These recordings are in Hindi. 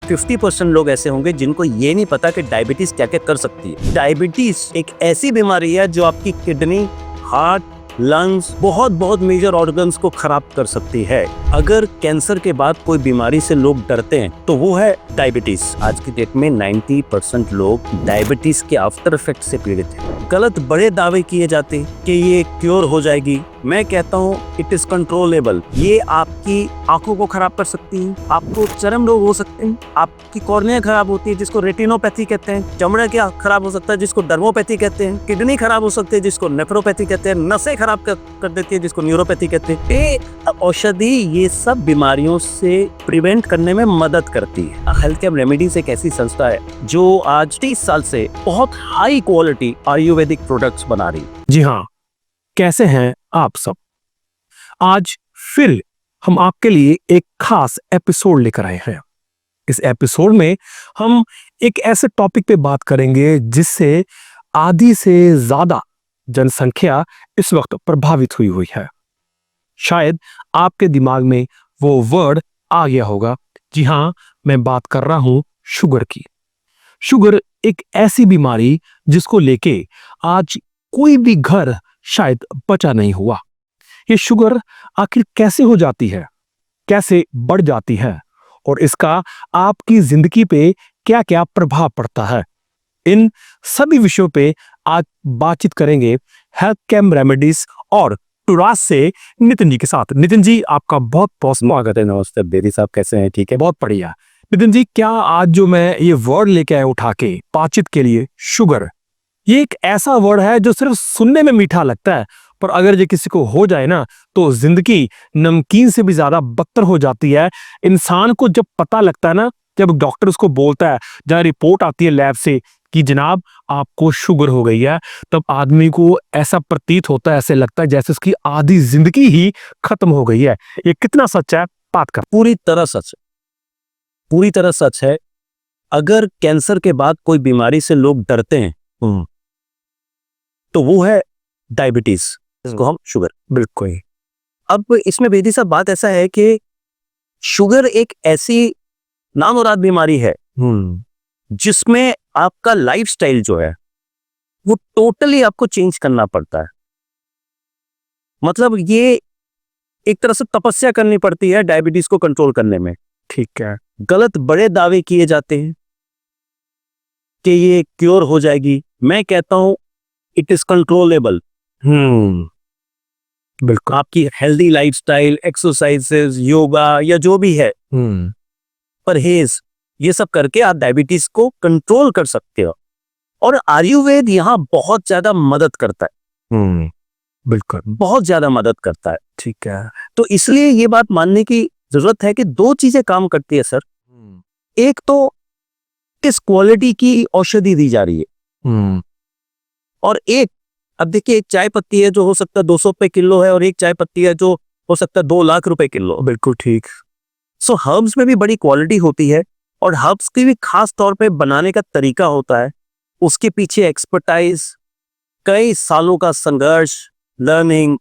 50% लोग ऐसे होंगे जिनको ये नहीं पता कि डायबिटीज क्या क्या कर सकती है। डायबिटीज एक ऐसी बीमारी है जो आपकी किडनी, हार्ट, लंग्स, बहुत मेजर ऑर्गन्स को खराब कर सकती है। अगर कैंसर के बाद कोई बीमारी से लोग डरते हैं तो वो है डायबिटीज। आज की डेट में 90% लोग डायबिटीज के आफ्टर इफेक्ट से पीड़ित हैं। गलत बड़े दावे किए जाते कि ये क्योर हो जाएगी। मैं कहता हूँ इट इज कंट्रोलेबल। ये आपकी आंखों को खराब कर सकती है, आपको चर्म रोग हो सकते हैं, आपकी कॉर्निया खराब होती है जिसको रेटिनोपैथी कहते हैं, चमड़ा क्या खराब हो सकता है जिसको डर्मोपैथी कहते हैं, किडनी खराब हो सकती है जिसको नेफ्रोपैथी कहते हैं, नसें खराब कर देती है जिसको न्यूरोपैथी कहते हैं। ये औषधि ये सब बीमारियों से प्रिवेंट करने में मदद करती है। हेल्थ केयर रेमेडीज एक ऐसी संस्था है जो आज 30 साल से बहुत हाई क्वालिटी आयुर्वेदिक प्रोडक्ट्स बना रही है। जी हाँ, कैसे हैं आप सब? आज फिर हम आपके लिए एक खास एपिसोड लेकर आए हैं। इस एपिसोड में हम एक ऐसे टॉपिक पे बात करेंगे जिससे आधी से ज्यादा जनसंख्या इस वक्त प्रभावित हुई है। शायद आपके दिमाग में वो वर्ड आ गया होगा। जी हाँ, मैं बात कर रहा हूं शुगर की। शुगर एक ऐसी बीमारी जिसको लेके आज कोई भी घर शायद बचा नहीं हुआ। ये शुगर आखिर कैसे हो जाती है, कैसे बढ़ जाती है और इसका आपकी जिंदगी पे क्या क्या प्रभाव पड़ता है, इन सभी विषयों पे आज बातचीत करेंगे हेल्थ केयर रेमेडीज और टुरास से नितिन जी के साथ। नितिन जी, आपका बहुत बहुत स्वागत है। नमस्ते बेदी साहब, कैसे हैं? ठीक है, बहुत बढ़िया। नितिन जी, क्या आज जो मैं ये वर्ड लेके आया उठा के बातचीत के लिए, शुगर, ये एक ऐसा वर्ड है जो सिर्फ सुनने में मीठा लगता है, पर अगर ये किसी को हो जाए ना तो जिंदगी नमकीन से भी ज्यादा बदतर हो जाती है। इंसान को जब पता लगता है ना, जब डॉक्टर उसको बोलता है, जहाँ रिपोर्ट आती है लैब से कि जनाब आपको शुगर हो गई है, तब आदमी को ऐसा प्रतीत होता है, ऐसे लगता है जैसे उसकी आधी जिंदगी ही खत्म हो गई है। ये कितना सच है? बात कर। पूरी तरह सच है, पूरी तरह सच है। अगर कैंसर के बाद कोई बीमारी से लोग डरते हैं तो वो है डायबिटीज, इसको हम शुगर। बिल्कुल। अब इसमें बेदी साहब बात ऐसा है कि शुगर एक ऐसी नामुराद बीमारी है जिसमें आपका लाइफस्टाइल जो है वो टोटली आपको चेंज करना पड़ता है। मतलब ये एक तरह से तपस्या करनी पड़ती है डायबिटीज को कंट्रोल करने में। ठीक है। गलत बड़े दावे किए जाते हैं कि ये क्योर हो जाएगी। मैं कहता हूं इट इज कंट्रोलेबल। बिल्कुल। आपकी हेल्दी लाइफस्टाइल, एक्सरसाइजेस, योगा या जो भी है, परहेज, ये सब करके आप डायबिटीज को कंट्रोल कर सकते हो। और आयुर्वेद यहाँ बहुत ज्यादा मदद करता है। बिल्कुल, बहुत ज्यादा मदद करता है। ठीक है। तो इसलिए ये बात मानने की जरूरत है कि दो चीजें काम करती है सर। एक तो किस क्वालिटी की औषधि दी जा रही है, और एक, अब देखिए, एक चाय पत्ती है जो हो सकता है 200 रुपए किलो है और एक चाय पत्ती है जो हो सकता है 2 लाख रुपए किलो। बिल्कुल ठीक। सो हर्ब्स में भी बड़ी क्वालिटी होती है और हर्ब्स की भी खास तौर पे बनाने का तरीका होता है। उसके पीछे एक्सपर्टाइज, कई सालों का संघर्ष, लर्निंग,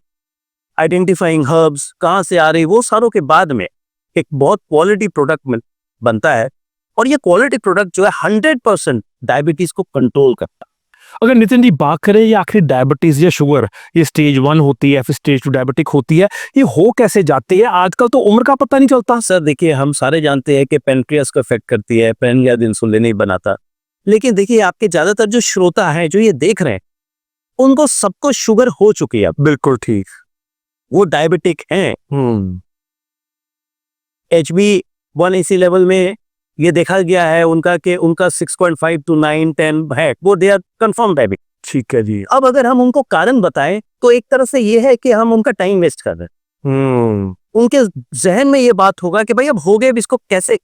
आइडेंटिफाइंग हर्ब्स कहाँ से आ रही, वो सारों के बाद में एक बहुत क्वालिटी प्रोडक्ट बनता है। और ये क्वालिटी प्रोडक्ट जो है 100% डायबिटीज को कंट्रोल करता है। अगर नितिन जी बात करें, ये आखिर डायबिटीज या शुगर, ये स्टेज 1 होती है, फिर स्टेज 2 डायबिटिक होती है, ये हो कैसे जाती है? आजकल तो उम्र का पता नहीं चलता। सर देखिए, हम सारे जानते हैं कि पेनक्रियास को इफेक्ट करती है, पेनक्रियास इंसुलिन नहीं बनाता। लेकिन देखिए, आपके ज्यादातर जो श्रोता हैं जो ये देख रहे हैं, उनको सबको शुगर हो चुकी है। बिल्कुल ठीक। वो डायबिटिक हैं। HbA1c लेवल में ये देखा गया है उनका कि उनका 6.5 to 9, 10 है, वो दे आर कंफर्म डायबिटिक। ठीक है जी। अब अगर हम उनको कारण बताएं तो एक तरह से ये है कि हम उनका टाइम वेस्ट कर रहे हैं। उनके जहन में ये बात होगा कि भाई अब हो गए, इसको कैसे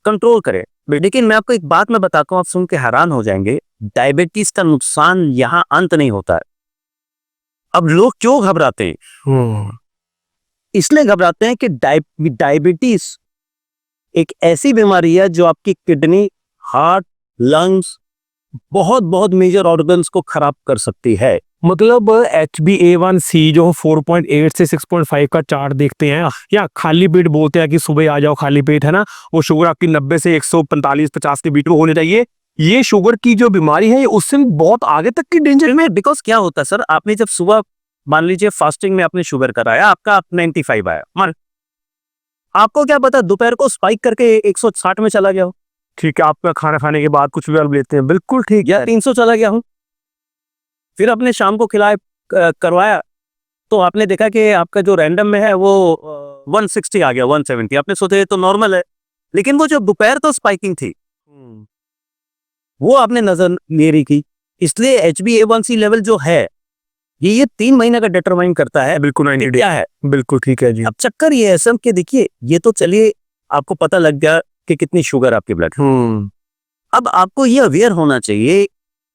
कंट्रोल करें। लेकिन मैं आपको एक बात मैं बताता हूं, आप सुन के हैरान हो जाएंगे। डायबिटीज का नुकसान यहां अंत नहीं होता है। अब लोग क्यों घबराते हैं? इसलिए घबराते हैं कि डायबिटीज एक ऐसी बीमारी है जो आपकी किडनी, हार्ट, लंग्स, बहुत बहुत मेजर ऑर्गन्स को खराब कर सकती है। मतलब HbA1c जो 4.8 से 6.5 का चार्ट देखते हैं या खाली पेट बोलते हैं कि सुबह आ जाओ खाली पेट, है ना, वो शुगर आपकी 90 से 145-50 के बीच में होनी चाहिए। ये शुगर की जो बीमारी है ये उससे बहुत आगे तक की डेंजर में बिकॉज क्या होता है सर, आपने जब सुबह मान लीजिए फास्टिंग में आपने शुगर कराया, आपका 95 आया, मान आपको क्या पता दोपहर को स्पाइक करके 160 में चला गया हो, ठीक है, आपका खाना खाने के बाद कुछ भी आप लेते हैं, बिल्कुल ठीक या है। 300 चला गया हो, फिर आपने शाम को खिलाए करवाया तो आपने देखा कि आपका जो रैंडम में है वो 160 आ गया, 170, आपने सोचा ये तो नॉर्मल है, लेकिन वो जो दोपहर तो स्पाइकिंग थी वो आपने नजर नहीं रही की। इसलिए HbA1c लेवल जो है ये 3 महीने का डिटरमाइन करता है बिल्कुल 90 क्या है। बिल्कुल ठीक है जी। अब चक्कर ये है सब कि देखिए, ये तो चलिए आपको पता लग गया कि कितनी शुगर आपके ब्लड है। अब आपको ये अवेयर होना चाहिए,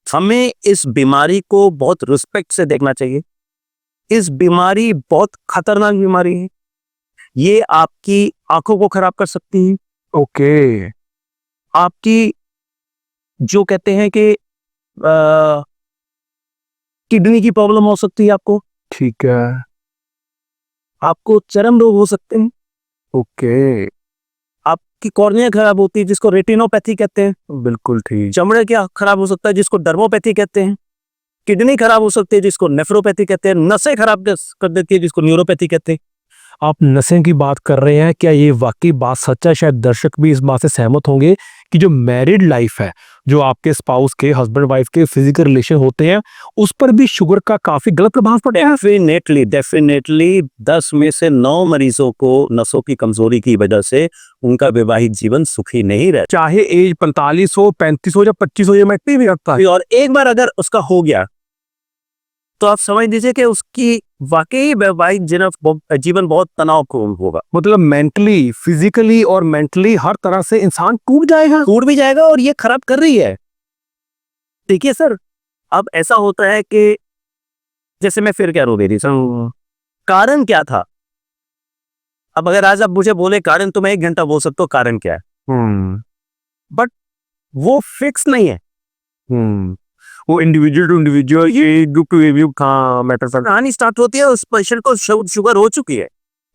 हमें इस बीमारी को बहुत रिस्पेक्ट से देखना चाहिए। इस बीमारी बहुत खतरनाक बीमारी है, ये आपकी आंखों को खराब कर सकती है, ओके, आपकी जो कहते हैं कि किडनी की प्रॉब्लम हो सकती है, ठीक है, आपको चर्म रोग हो सकते हैं, ओके, आपकी कॉर्निया खराब होती है जिसको रेटिनोपैथी कहते हैं, बिल्कुल ठीक, चमड़े क्या खराब हो सकता है जिसको डर्मोपैथी कहते हैं, किडनी खराब हो सकती है जिसको नेफ्रोपैथी कहते हैं, नसें खराब कर देती है जिसको न्यूरोपैथी कहते हैं। आप नसें की बात कर रहे हैं, क्या ये वाकई बात सच है? शायद दर्शक भी इस बात से सहमत होंगे कि जो मैरिड लाइफ है, जो आपके स्पाउस के हस्बैंड वाइफ के फिजिकल रिलेशन होते हैं, उस पर भी शुगर का काफी गलत प्रभाव पड़े हैं। डेफिनेटली 10 में से 9 मरीजों को नसों की कमजोरी की वजह से उनका वैवाहिक जीवन सुखी नहीं रहता। चाहे एज 45 हो, 35 हो या 25 हो, ये मैटर भी रखता है। और एक बार अगर उसका हो गया तो आप समझ लीजिए कि उसकी वाकई वैवाहिक जीवन बहुत तनावपूर्ण होगा। मतलब मेंटली, फिजिकली और मेंटली हर तरह से इंसान टूट भी जाएगा और ये खराब कर रही है। देखिए सर, अब ऐसा होता है कि जैसे मैं फिर क्या रो दे रही सर, कारण क्या था? अब अगर आज आप मुझे बोले कारण, तो मैं 1 घंटा बोल सकता हूँ कारण क्या है, बट वो फिक्स नहीं है। वो इंडिविजुअल टू इंडिविजुअल, ये ग्रुप टू ग्रुप का मैटर कर। कहानी स्टार्ट होती है, उस पेशेंट को शुगर हो चुकी है,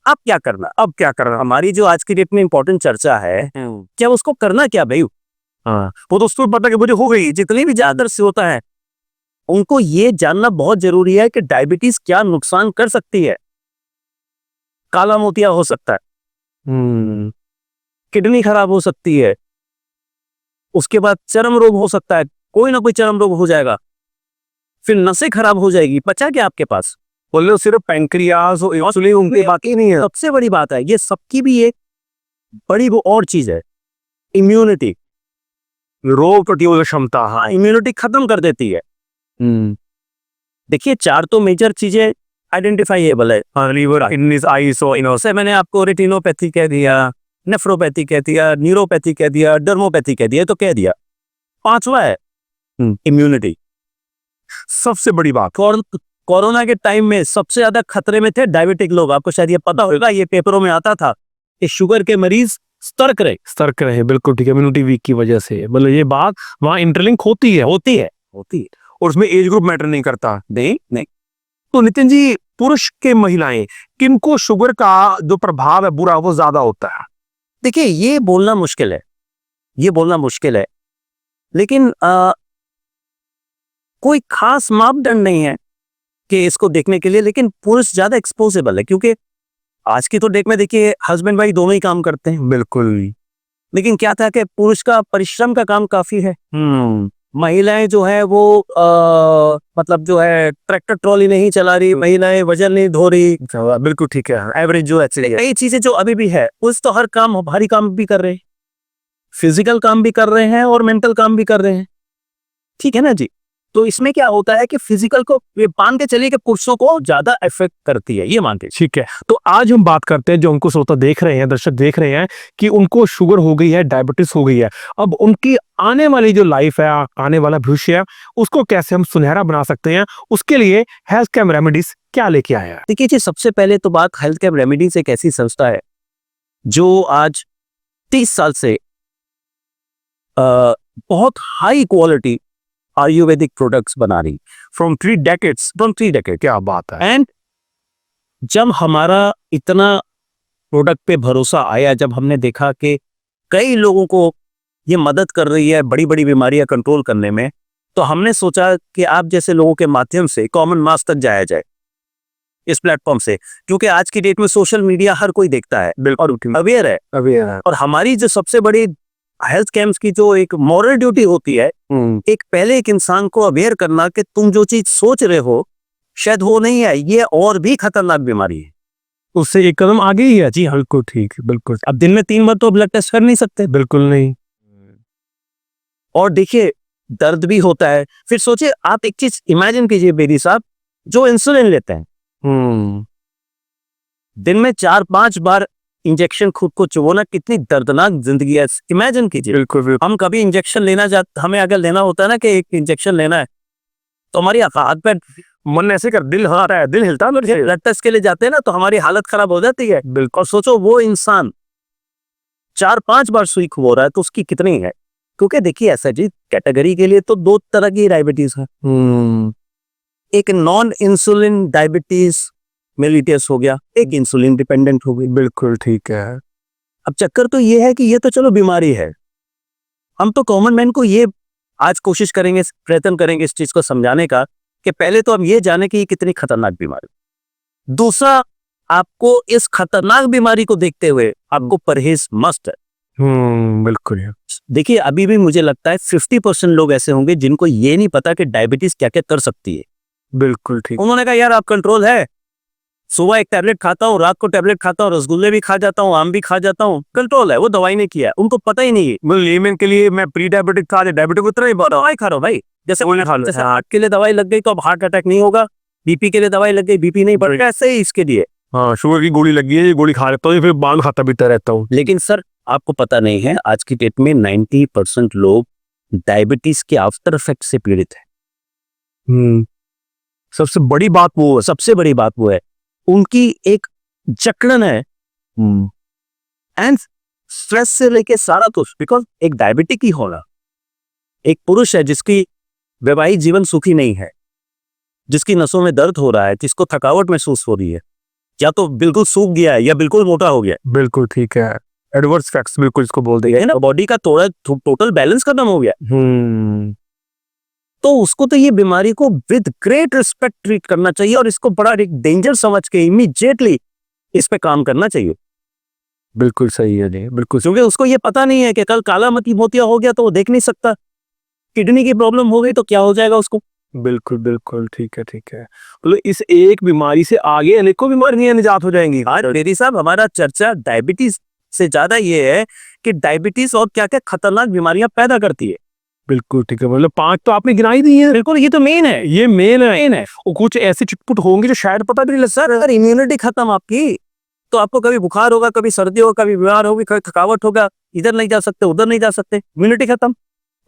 अब क्या करना? हमारी जो आज की डेट में इंपॉर्टेंट चर्चा है, क्या उसको करना क्या भाई? हाँ, वो दोस्तों पता कि मुझे हो गई, जितनी भी ज्यादा से होता है उनको ये जानना बहुत जरूरी है कि डायबिटीज क्या नुकसान कर सकती है। काला मोतिया हो सकता है, किडनी खराब हो सकती है, उसके बाद चर्म रोग हो सकता है, कोई ना कोई चर्म रोग हो जाएगा, फिर नसें खराब हो जाएगी। बचा क्या आपके पास? बोले सिर्फ पैंक्रियाज और इंसुलिन, बाकी नहीं है। सबसे बड़ी बात है, ये सबकी भी एक बड़ी वो और चीज है, इम्यूनिटी, रोग प्रतिरोधक क्षमता। हाँ, इम्यूनिटी खत्म कर देती है। देखिए 4 तो मेजर चीजें आइडेंटिफाइएबल है, लीवर, किडनीज, आईज और इनोस। से मैंने आपको रेटिनोपैथी कह दिया, नेफ्रोपैथी कह दिया, न्यूरोपैथी कह दिया, डर्मोपैथी कह दिया, तो कह दिया। 5वां है इम्यूनिटी। सबसे बड़ी बात, कोरोना के टाइम में सबसे ज्यादा खतरे में थे डायबिटिक लोग। आपको शायद ये पता होगा, ये पेपरों में आता था कि शुगर के मरीज सतर्क रहे। बिल्कुल ठीक है, इम्यूनिटी वीक की वजह से। मतलब ये बात वहाँ इंटरलिंक होती है और उसमें एज ग्रुप मैटर नहीं करता। नहीं। तो नितिन जी, पुरुष के महिलाएं, किनको शुगर का जो प्रभाव है बुरा वो ज्यादा होता है? देखिए ये बोलना मुश्किल है, लेकिन कोई खास मापदंड नहीं है कि इसको देखने के लिए, लेकिन पुरुष ज्यादा एक्सपोजेबल है क्योंकि आज की तो डेट में देखिए हस्बैंड वाइफ दोनों ही काम करते हैं। बिल्कुल। लेकिन क्या था कि पुरुष का परिश्रम का काम काफी है, महिलाएं जो है वो मतलब जो है ट्रैक्टर ट्रॉली नहीं चला रही, महिलाएं वजन नहीं ढो रही। बिल्कुल ठीक है, एवरेज जो है कई चीजें जो अभी भी है, उस तो हर काम भारी काम भी कर रहे हैं, फिजिकल काम भी कर रहे हैं और मेंटल काम भी कर रहे हैं, ठीक है ना जी। तो इसमें क्या होता है कि फिजिकल को ये मान के चलिए कि पुरुषों को ज्यादा इफेक्ट करती है, ये मान के। ठीक है, तो आज हम बात करते हैं, जो हमको श्रोता देख रहे हैं, दर्शक देख रहे हैं कि उनको शुगर हो गई है, डायबिटीज हो गई है। अब उनकी आने वाली जो लाइफ है, आने वाला भविष्य है, उसको कैसे हम सुनहरा बना सकते हैं, उसके लिए हेल्थ कैम्प रेमेडीज क्या लेके आया है? देखिए जी, सबसे पहले तो बात, हेल्थ कैम्प रेमेडीज एक ऐसी संस्था है जो आज 30 साल से बहुत हाई क्वालिटी आयुर्वेदिक प्रोडक्ट्स बना रही फ्रॉम 3 decades। From 3 decades। क्या बात है। एंड जब हमारा इतना प्रोडक्ट पे भरोसा आया, जब हमने देखा कि कई लोगों को ये मदद कर रही है बड़ी बड़ी बीमारियां कंट्रोल करने में, तो हमने सोचा कि आप जैसे लोगों के माध्यम से कॉमन मास तक जाया जाए इस प्लेटफॉर्म से, क्योंकि आज की डेट में सोशल मीडिया हर कोई देखता है और अवेयर है। और हमारी जो सबसे बड़ी हेल्थ कैंप्स की जो एक मॉरल ड्यूटी होती है, पहले एक इंसान को अवेयर करना कि तुम जो चीज सोच रहे हो शायद वो नहीं है, ये और भी खतरनाक बीमारी है, उससे एक कदम आगे ही है। जी हाँ, बिल्कुल ठीक, बिल्कुल। अब दिन में 3 बार तो ब्लड टेस्ट कर नहीं सकते, बिल्कुल नहीं। और देखिए दर्द भी होता है। फिर सोचिए, आप एक चीज इमेजिन कीजिए बेदी साहब, जो इंसुलिन लेते हैं, दिन में 4-5 बार इंजेक्शन खुद को चुभोना, कितनी दर्दनाक जिंदगी है, इमेजिन कीजिए। बिल्कुल। हम कभी इंजेक्शन लेना चाहते, हमें अगर लेना होता है ना कि एक इंजेक्शन लेना है, तो हमारी हाथ पे मन ऐसे कर, दिल हिलता है, दिल हिलता है। ब्लड टेस्ट के लिए जाते हैं ना, तो हमारी हालत खराब हो जाती है। बिल्कुल। सोचो वो इंसान 4-5 बार सुई हो रहा है तो उसकी कितनी है। क्योंकि देखिए ऐसा जी, कैटेगरी के लिए तो 2 तरह की डायबिटीज है। एक नॉन इंसुलिन डायबिटीज मेलिटस हो गया, एक इंसुलिन डिपेंडेंट हो गई। बिल्कुल ठीक है। अब चक्कर तो ये है कि ये तो चलो बीमारी है, हम तो कॉमन मैन को ये आज कोशिश करेंगे, प्रयत्न करेंगे इस चीज को समझाने का कि पहले तो हम ये जाने कि ये कितनी खतरनाक बीमारी। दूसरा, आपको इस खतरनाक बीमारी को देखते हुए आपको परहेज मस्ट है। बिल्कुल। देखिए अभी भी मुझे लगता है 50% लोग ऐसे होंगे जिनको ये नहीं पता कि डायबिटीज क्या क्या कर सकती है। बिल्कुल ठीक। उन्होंने कहा यार आप कंट्रोल है, सुबह एक टैबलेट खाता हूँ, रात को टैबलेट खाता हूँ, रसगुल्ले भी खा जाता हूँ, आम भी खा जाता हूँ, कंट्रोल है, वो दवाई नहीं किया है, उनको पता ही नहीं है। लेमन के लिए मैं प्री डायबिटिक था, डायबिटिक उतना ही दवाई खा रहा हूँ भाई, जैसे हार्ट के लिए दवाई लग गई तो अब हार्ट अटैक नहीं होगा, बीपी के लिए दवाई लग गई बीपी नहीं बढ़ेगा, ऐसे ही इसके लिए। हाँ, शुगर की गोली लगी है, ये गोली खा लेता हूँ, फिर बाल खाता पीता रहता हूँ। लेकिन सर आपको पता नहीं है, आज की डेट में 90% लोग डायबिटीज के आफ्टर इफेक्ट से पीड़ित है। सबसे बड़ी बात वो है, उनकी एक जकड़न है एंड स्ट्रेस से लेके सारा कुछ। बिकॉज एक डायबिटिक ही होना, एक पुरुष है जिसकी वैवाहिक जीवन सुखी नहीं है, जिसकी नसों में दर्द हो रहा है, जिसको थकावट महसूस हो रही है, या तो बिल्कुल सूख गया है या बिल्कुल मोटा हो गया। बिल्कुल ठीक है, एडवर्स इफेक्ट्स बिल्कुल इसको बोल देगा ना, बॉडी का थोड़ा टोटल बैलेंस खत्म हो गया। तो उसको तो ये बीमारी को विद ग्रेट रिस्पेक्ट ट्रीट करना चाहिए और इसको बड़ा एक डेंजर समझ के इमीडिएटली इस पे काम करना चाहिए। बिल्कुल सही है जी, बिल्कुल। क्योंकि उसको ये पता नहीं है कि कल काला मोतिया हो गया तो वो देख नहीं सकता, किडनी की प्रॉब्लम हो गई तो क्या हो जाएगा उसको। बिल्कुल बिल्कुल ठीक है, ठीक है। मतलब इस एक बीमारी से आगे अनेकों बीमारियां निजात हो जाएंगी। मेरी साहब, हमारा चर्चा डायबिटीज से ज्यादा ये है कि डायबिटीज और क्या क्या खतरनाक बीमारियां पैदा करती है। बिल्कुल ठीक है, मतलब 5 तो आपने गिनाई दी है। बिल्कुल, ये तो मेन है, ये मेन है। और कुछ ऐसे चिटपुट होंगे जो शायद पता भी नहीं लग। सर अगर इम्यूनिटी खत्म आपकी, तो आपको कभी बुखार होगा, कभी सर्दी होगा, कभी बीमार होगी, कभी थकावट होगा, इधर नहीं जा सकते उधर नहीं जा सकते, इम्यूनिटी खत्म।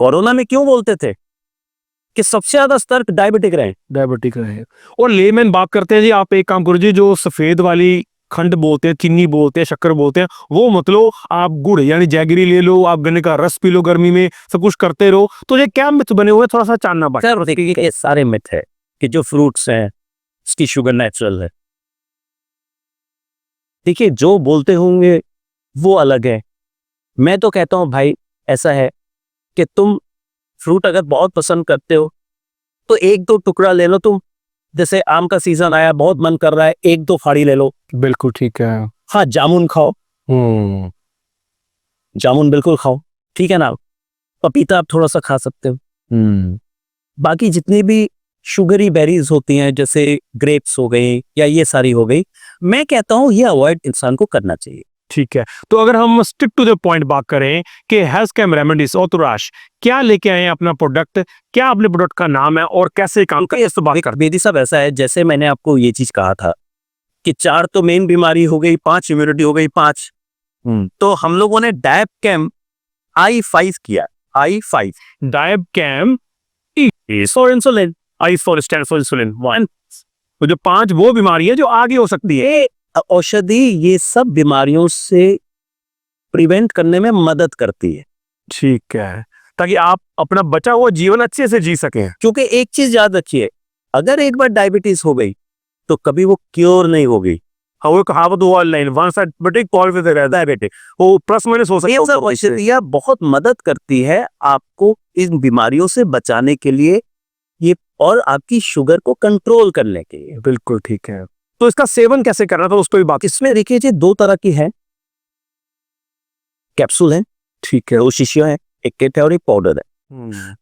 कोरोना में क्यों बोलते थे कि सबसे ज्यादा सतर्क डायबिटिक रहे। और लेमैन बात करते हैं जी, आप एक काम करो जी, जो सफेद वाली खंड बोलते हैं, चीनी बोलते हैं, शक्कर बोलते हैं, वो मतलब आप गुड़ यानी जैगरी ले लो, आप गन्ने का रस पी लो, गर्मी में सब कुछ करते रहो। तो ये क्या मिथ बने हुए, थोड़ा सा जानना पड़ेगा। ये सारे मिथ है कि जो फ्रूट्स हैं उसकी शुगर नेचुरल है। देखिए जो बोलते होंगे वो अलग है, मैं तो कहता हूं भाई ऐसा है कि तुम फ्रूट अगर बहुत पसंद करते हो तो 1-2 टुकड़ा ले लो तुम। जैसे आम का सीजन आया, बहुत मन कर रहा है, 1-2 फाड़ी ले लो। बिल्कुल ठीक है। हाँ, जामुन खाओ, जामुन बिल्कुल खाओ, ठीक है ना। पपीता आप थोड़ा सा खा सकते हो। बाकी जितनी भी शुगरी बेरीज होती हैं, जैसे ग्रेप्स हो गई या ये सारी हो गई, मैं कहता हूं ये अवॉइड इंसान को करना चाहिए। ठीक है, तो अगर हम स्टिक टू द पॉइंट बात करें कि हेल्थ कैम रेमेडीज औतुराश क्या लेके आए हैं अपना प्रोडक्ट, क्या अपने प्रोडक्ट का नाम है और कैसे काम कर, इस तो बात कर। बेदी साहब ऐसा है, जैसे मैंने आपको ये चीज कहा था कि 4 तो मेन बीमारी हो गई, 5 इम्यूनिटी हो गई, 5 तो हम लोगों ने डायब कैम i5 किया। i5 डायब came for insulin, I for stand for insulin 1। तो जो 5 वो बीमारी है जो आगे हो सकती है। औषधि ये सब बीमारियों से प्रिवेंट करने में मदद करती है। ठीक है, ताकि आप अपना बचा हुआ जीवन अच्छे से जी सकें। क्योंकि एक चीज याद रखिए, अगर एक बार डायबिटीज हो गई तो कभी वो क्योर नहीं होगी। हाँ, वो कहावत वो ऑनलाइन वन साइड बट एक पॉइंट पे रहता है बेटे, वो प्लस माइनस हो ये सकता सब औषधियाँ बहुत मदद करती है आपको इन बीमारियों से बचाने के लिए, ये और आपकी शुगर को कंट्रोल करने के लिए। बिल्कुल ठीक है। तो इसका सेवन कैसे करना था उस पर भी बात। इसमें देखिए जी 2 तरह की है, कैप्सूल है, ठीक है। 2 शीशियां है, एक किट है और एक पाउडर है।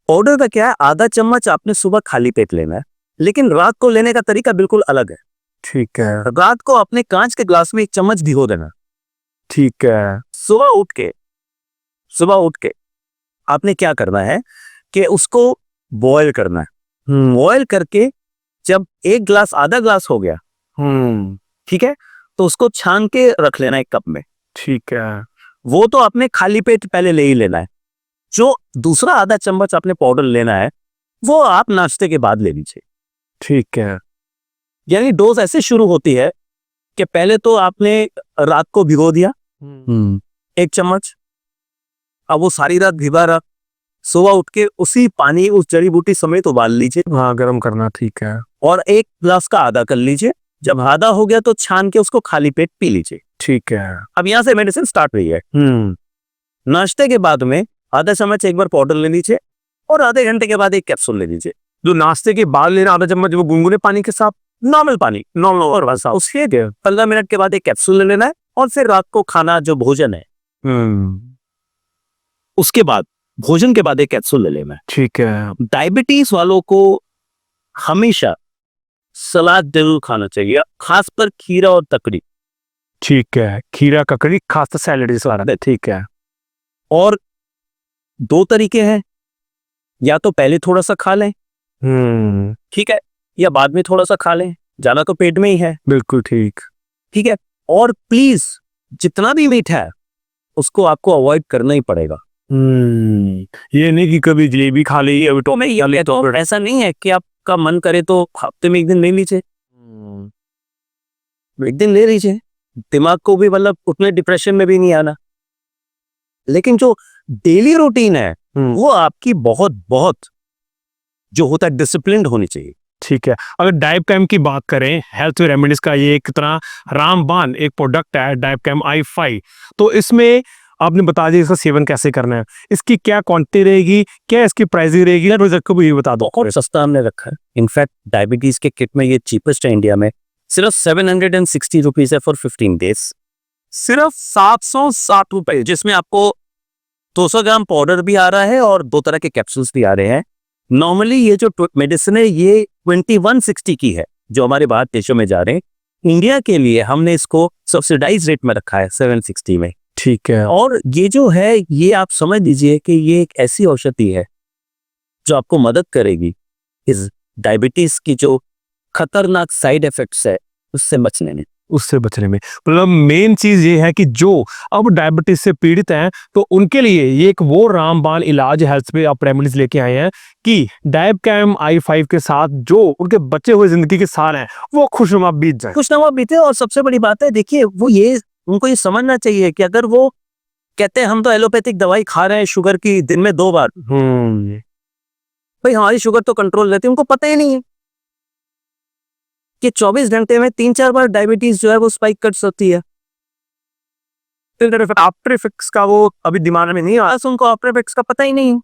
पाउडर का क्या है, आधा चम्मच आपने सुबह खाली पेट लेना है, लेकिन रात को लेने का तरीका बिल्कुल अलग है। ठीक है। रात को अपने कांच के ग्लास में 1 चम्मच भिगो देना। ठीक है। सुबह उठ के आपने क्या करना है कि उसको बॉयल करना है। बॉयल करके जब एक ग्लास आधा ग्लास हो गया, ठीक है, तो उसको छान के रख लेना एक कप में। ठीक है। वो तो आपने खाली पेट पहले ले ही लेना है। जो दूसरा आधा चम्मच आपने पाउडर लेना है वो आप नाश्ते के बाद ले लीजिए। ठीक है। यानी डोज ऐसे शुरू होती है कि पहले तो आपने रात को भिगो दिया 1 चम्मच, अब वो सारी रात भिगा रहा, सुबह उठ के उसी पानी उस जड़ी बूटी समेत उबाल लीजिए। हाँ, गर्म करना। ठीक है। और 1 ग्लास का आधा कर लीजिए। जब आधा हो गया तो छान के उसको खाली पेट पी लीजिए। ठीक है। अब यहां से मेडिसिन स्टार्ट हुई है। नाश्ते के बाद में आधा चम्मच एक बार पाउडर ले लीजिए और आधे घंटे के बाद 1 कैप्सूल ले लीजिए। जो नाश्ते के बाद लेना आधा चम्मच, वो गुनगुने पानी के साथ, नॉर्मल पानी, नॉर्मल और वैसा। उसके 15 मिनट के बाद 1 कैप्सूल ले लेना है और फिर रात को खाना जो भोजन है उसके बाद, भोजन के बाद 1 कैप्सूल ले लेना है। ठीक है। डायबिटीज वालों को हमेशा सलाद जरूर खाना चाहिए, खासकर खीरा और तकड़ी। ठीक है। खीरा ककड़ी खास सैलड सलाद। ठीक है। और 2 तरीके हैं, या तो पहले थोड़ा सा खा लें, ठीक है, या बाद में थोड़ा सा खा लें, जाना तो पेट में ही है। बिल्कुल ठीक। ठीक है। और प्लीज जितना भी मीठा है उसको आपको अवॉइड करना ही पड़ेगा। ये नहीं कि कभी जलेबी खा ली, अभी तो मैं ये तो ऐसा नहीं है कि आपका मन करे तो हफ्ते में 1 दिन ले लीजिए, 1 दिन ले लीजिए, दिमाग को भी मतलब उतने डिप्रेशन में भी नहीं आना। लेकिन जो डेली रूटीन है वो आपकी बहुत बहुत जो होता है डिसिप्लिन्ड होनी चाहिए। ठीक है। अगर डाइबकैम की बात करें, हेल्थ रेमेडीज का ये एक तरह रामबाण एक प्रोडक्ट है डाइबकैम i5, तो इसमें आपने बता दिया इसका सेवन कैसे करना है, इसकी क्या क्वांटिटी रहेगी, क्या इसकी प्राइसिंग रहेगी, ना रोज को भी बता दो। बहुत सस्ता हमने रखा है। इनफैक्ट डायबिटीज के किट में ये चीपेस्ट है इंडिया में, सिर्फ 760 रुपीज है फॉर 15 डेज। सिर्फ 760 रुपए, जिसमें आपको 200 ग्राम पाउडर भी आ रहा है और 2 तरह के कैप्सूल्स भी आ रहे हैं। नॉर्मली ये जो मेडिसिन है ये 2160 की है जो हमारे बाहर देशों में जा रहे हैं। इंडिया के लिए हमने इसको सब्सिडाइज रेट में रखा है 760 में। ठीक है। और ये जो है ये आप समझ लीजिए कि ये एक ऐसी औषधि है जो आपको मदद करेगी इस डायबिटीज की जो खतरनाक साइड इफेक्ट्स है उससे बचने में। मतलब मेन चीज ये है कि जो अब डायबिटीज से पीड़ित हैं तो उनके लिए ये एक वो रामबाण इलाज हेल्थ पे आप रेमेडीज लेके आए हैं कि डाइबकैम i5 के साथ जो उनके बचे हुए जिंदगी के साल हैं वो खुशनुमा बीत जाए। खुशनुमा बीते। और सबसे बड़ी बात है, देखिए वो ये उनको ये समझना चाहिए कि अगर वो कहते हैं हम तो एलोपैथिक दवाई खा रहे हैं शुगर की दिन में 2 बार, भाई हमारी शुगर तो कंट्रोल रहती है, उनको पता ही नहीं है कि 24 घंटे में 3-4 बार डायबिटीज जो है वो स्पाइक कर सकती है। आफ्टर इफेक्ट्स का वो अभी दिमाग में नहीं आया, उनको आफ्टर इफेक्ट्स का पता ही नहीं है।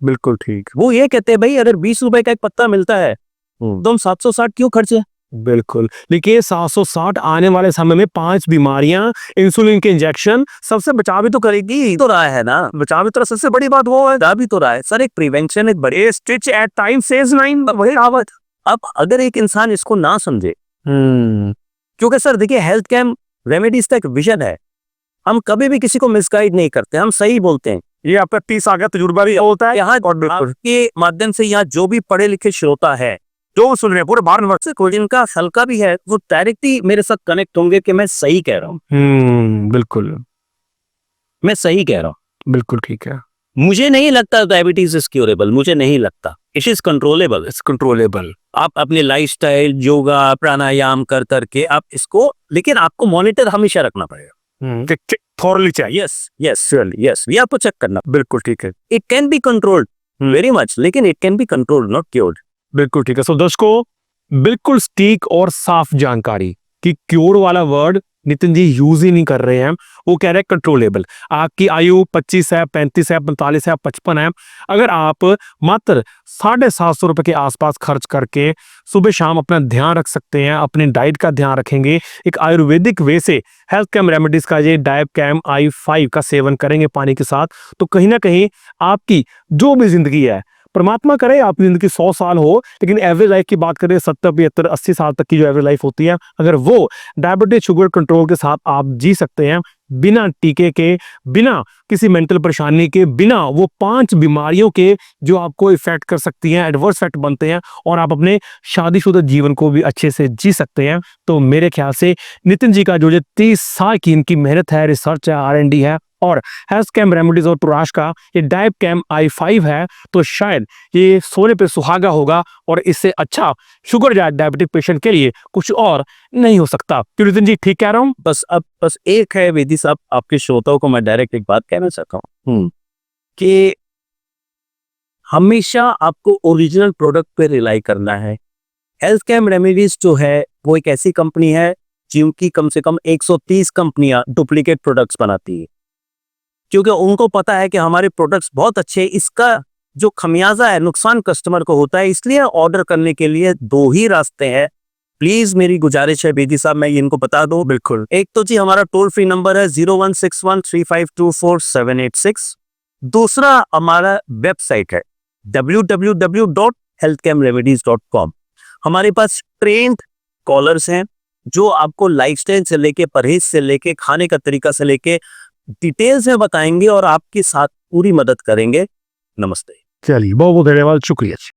बिल्कुल ठीक। वो ये कहते हैं भाई अगर 20 रुपए का एक पत्ता मिलता है तो हम 760 क्यों खर्चे। बिल्कुल। लेकिन 760 आने वाले समय में 5 बीमारियां, इंसुलिन के इंजेक्शन, सबसे बचा भी तो करेगी। तो रहा है ना, बचा भी तो सबसे बड़ी बात वो है, बचा भी तो रहा है सर। एक प्रिवेंशन, एक बड़े स्टिच एट टाइम सेज 9, वही कहावत। अब अगर एक इंसान इसको ना समझे, क्योंकि सर देखिए हेल्थ कैम्प रेमेडीज का एक विजन है, हम कभी भी किसी को मिसगाइड नहीं करते, हम सही बोलते हैं। ये आपका 30 आ गया तजुर्बा भी होता है यहाँ आपके माध्यम से यहाँ जो भी पढ़े लिखे श्रोता है जो सुन रहे हैं पूरे भारत वर्ष से, कोई जिनका हल्का भी है वो डायरेक्टली मेरे साथ कनेक्ट होंगे कि मैं सही कह रहा हूँ। बिल्कुल मैं सही कह रहा हूँ। बिल्कुल ठीक है। मुझे नहीं लगता डायबिटीज इज क्यूरेबल, मुझे नहीं लगता। It is controllable. It's controllable. आप अपने लाइफस्टाइल, योगा, प्राणायाम कर करके आप इसको, लेकिन आपको मॉनिटर हमेशा रखना पड़ेगा। थॉरली चाहिए। यस यस श्योरली यस, ये आपको चेक करना। बिल्कुल ठीक है, it can be controlled very much, लेकिन it can be controlled not cured. बिल्कुल ठीक है। सो दर्शकों, बिल्कुल सटीक और साफ जानकारी कि क्योर वाला वर्ड नितिन जी यूज ही नहीं कर रहे हैं। वो कह रहे हैं कंट्रोलेबल। आपकी आयु 25 है, 35 है, 45 है, 55 है, अगर आप मात्र 750 रुपए के आसपास खर्च करके सुबह शाम अपना ध्यान रख सकते हैं, अपनी डाइट का ध्यान रखेंगे, एक आयुर्वेदिक वे से हेल्थ कैम रेमेडीज का ये डाइब कैम i5 का सेवन करेंगे पानी के साथ, तो कहीं ना कहीं आपकी जो भी जिंदगी है, परमात्मा करे आपकी जिंदगी 100 साल हो, लेकिन एवरेज लाइफ की बात करें 70, 75, 80 साल तक की जो एवरेज लाइफ होती है, अगर वो डायबिटीज शुगर कंट्रोल के साथ आप जी सकते हैं, बिना टीके के, बिना किसी मेंटल परेशानी के, बिना वो 5 बीमारियों के जो आपको इफेक्ट कर सकती हैं, एडवर्स इफेक्ट बनते हैं, और आप अपने शादीशुदा जीवन को भी अच्छे से जी सकते हैं, तो मेरे ख्याल से नितिन जी का जो 30 साल की इनकी मेहनत है, रिसर्च है, R&D है, और हेल्थ कैम रेमेडीज और तुराश का ये डाइब कैम i5 है, तो शायद ये सोने पे सुहागा होगा, और इससे अच्छा शुगर डायबिटिक पेशेंट के लिए कुछ और नहीं हो सकता। क्यों नितिन जी, ठीक कह रहा हूँ? बस एक है वेदी साहब, आपके श्रोताओं को मैं डायरेक्ट एक बात कहना चाहता हूँ कि हमेशा आपको ओरिजिनल प्रोडक्ट पे रिलाई करना है। हेल्थ कैम रेमेडीज जो है वो एक ऐसी कंपनी है जिनकी कम से कम 130 कंपनियां डुप्लीकेट प्रोडक्ट्स बनाती है, क्योंकि उनको पता है कि हमारे प्रोडक्ट्स बहुत अच्छे हैं, इसका जो खमियाजा है नुकसान कस्टमर को होता है। इसलिए ऑर्डर करने के लिए 2 ही रास्ते हैं। प्लीज मेरी गुजारिश है बेदी साहब, मैं इनको बता दूं। बिल्कुल। एक तो जी हमारा टोल फ्री नंबर है 01613524 दूसरा हमारा वेबसाइट है www.healthcamremedies.com। हमारे पास ट्रेन्ड कॉलर्स हैं जो आपको लाइफस्टाइल से लेके, परहेज से लेके, खाने का तरीका से लेके डिटेल्स में बताएंगे और आपके साथ पूरी मदद करेंगे। नमस्ते। चलिए, बहुत बहुत धन्यवाद, शुक्रिया।